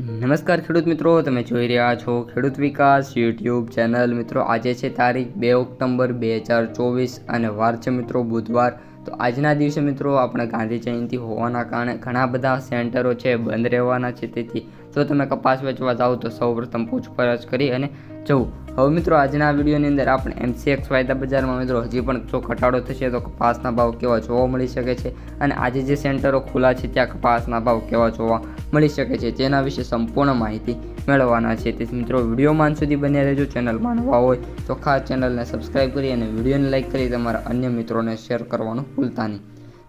નમસ્કાર ખેડૂત મિત્રો, તમે જોઈ રહ્યા છો ખેડૂત વિકાસ યુટ્યુબ ચેનલ। મિત્રો આજે છે તારીખ 2 ઓક્ટોબર 2024 અને વાર છે મિત્રો બુધવાર। તો આજના દિવસે મિત્રો આપણે ગાંધી જયંતિ હોવાના કારણે ઘણા બધા સેન્ટરો છે બંધ રહેવાના છે। તેથી જો તમે કપાસ વેચવા જાઓ તો સૌપ્રથમ પૂછપરછ કરી અને જવું। હવે મિત્રો આજના વિડીયોની અંદર આપણે MCX વાયદા બજારમાં મિત્રો હજી પણ જો ઘટાડો થશે તો કપાસના ભાવ કેવા જોવા મળી શકે છે અને આજે જે સેન્ટરો ખુલ્લા છે ત્યાં કપાસના ભાવ કેવા જોવા મળી શકે છે તેના વિશે સંપૂર્ણ માહિતી મેળવવાના છે। તેથી મિત્રો વિડીયોમાં અંત સુધી બન્યા રહેજો। ચેનલમાં નવા હોય તો ખાસ ચેનલને સબસ્ક્રાઈબ કરી અને વિડીયોને લાઇક કરી તમારા અન્ય મિત્રોને શેર કરવાનું ભૂલતા નહીં।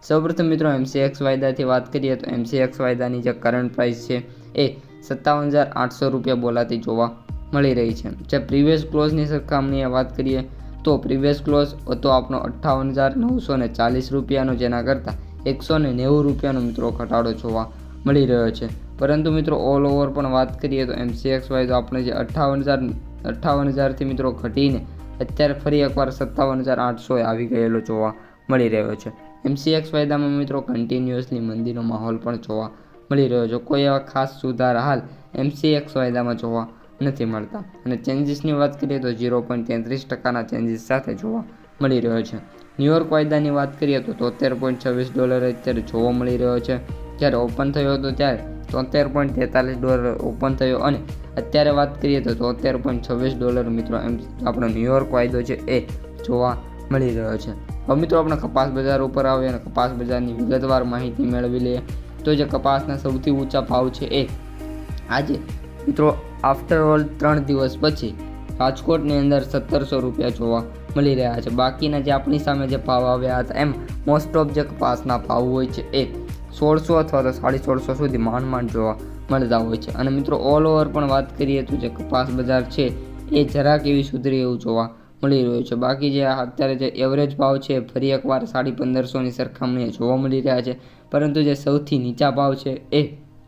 સૌપ્રથમ મિત્રો MCX વાયદાથી વાત કરીએ તો MCX વાયદાની જે કરંટ પ્રાઇસ છે એ 57,800 રૂપિયા બોલાતી જોવા મળી રહી છે। જે પ્રીવિયસ ક્લોઝની સરખામણીએ વાત કરીએ તો પ્રીવિયસ ક્લોઝ હતો આપણો 58,940 રૂપિયાનો, જેના કરતાં 190 રૂપિયાનો મિત્રો ઘટાડો જોવા મળી રહ્યો છે। પરંતુ મિત્રો ઓલ ઓવર પણ વાત કરીએ તો MCX વાયદો આપણે જે 58,000થી મિત્રો ઘટીને અત્યારે ફરી એકવાર 57,800 આવી ગયેલો જોવા મળી રહ્યો છે। MCX વાયદામાં મિત્રો કન્ટિન્યુઅસલી મંદીનો માહોલ પણ જોવા મળી રહ્યો છે। કોઈ એવા ખાસ સુધારા હાલ MCX વાયદામાં જોવા નથી મળતા અને ચેન્જીસની વાત કરીએ તો 0.33% ચેન્જીસ સાથે જોવા મળી રહ્યો છે। ન્યુયોર્ક વાયદાની વાત કરીએ તો $73.26 અત્યારે જોવા મળી રહ્યો છે। જ્યારે ઓપન થયો હતો ત્યારે $73.43 ઓપન થયો અને અત્યારે વાત કરીએ તો $73.26 મિત્રો આપણો ન્યુયોર્ક વાયદો છે એ જોવા મળી રહ્યો છે। હવે મિત્રો આપણે કપાસ બજાર ઉપર આવીએ અને કપાસ બજારની વિગતવાર માહિતી મેળવી લઈએ તો જે કપાસના સૌથી ઊંચા ભાવ છે એ આજે મિત્રો આફ્ટર ઓલ 3 દિવસ પછી રાજકોટની અંદર 1700 રૂપિયા જોવા મળી રહ્યા છે। બાકીના જે આપણી સામે જે ભાવ આવ્યા હતા એમ મોસ્ટ ઓફ જે કપાસના ભાવ હોય છે એ 1600 અથવા તો 1650 સુધી માંડ જોવા મળતા હોય છે। અને મિત્રો ઓલ ઓવર પણ વાત કરીએ તો જે કપાસ બજાર છે એ જરાક એવી સુધરી એવું જોવા મળી રહ્યું છે। બાકી જે અત્યારે જે એવરેજ ભાવ છે ફરી એકવાર 1550ની સરખામણીએ જોવા મળી રહ્યા છે, પરંતુ જે સૌથી નીચા ભાવ છે એ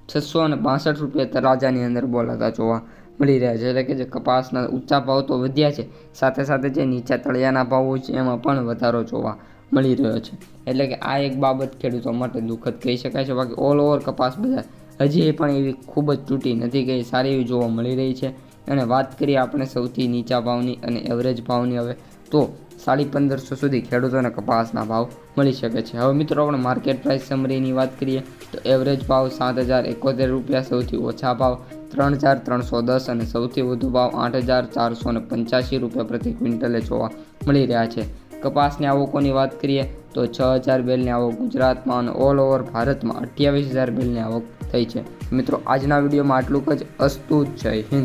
662 રૂપિયા તરાજાની અંદર બોલાતા જોવા મળી રહ્યા છે। એટલે કે જે કપાસના ઊંચા ભાવ તો વધ્યા છે, સાથે સાથે જે નીચા તળિયાના ભાવો છે એમાં પણ વધારો જોવા મળી રહ્યો છે। એટલે કે આ એક બાબત ખેડૂતો માટે દુઃખદ કહી શકાય છે। બાકી ઓલ ઓવર કપાસ બજાર હજી પણ એવી ખૂબ જ તૂટી નથી ગઈ, સારી એવી જોવા મળી રહી છે। અને વાત કરીએ આપણે સૌથી નીચા ભાવની અને એવરેજ ભાવની હવે તો 1550 સુધી ખેડૂતોને કપાસના ભાવ મળી શકે છે। હવે મિત્રો આપણે માર્કેટ પ્રાઇસ સમરીની વાત કરીએ તો એવરેજ ભાવ 7,071 રૂપિયા, સૌથી ઓછા ભાવ 3,310 અને સૌથી વધુ ભાવ 8,485 રૂપિયા પ્રતિ ક્વિન્ટલે જોવા મળી રહ્યા છે। કપાસની આવકોની વાત કરીએ તો 6,000 બેલની આવક ગુજરાતમાં અને ઓલ ઓવર ભારતમાં 28,000 બેલની આવક થઈ છે। મિત્રો આજના વિડીયોમાં આટલું જ। અસ્તુ, જય હિન્દ।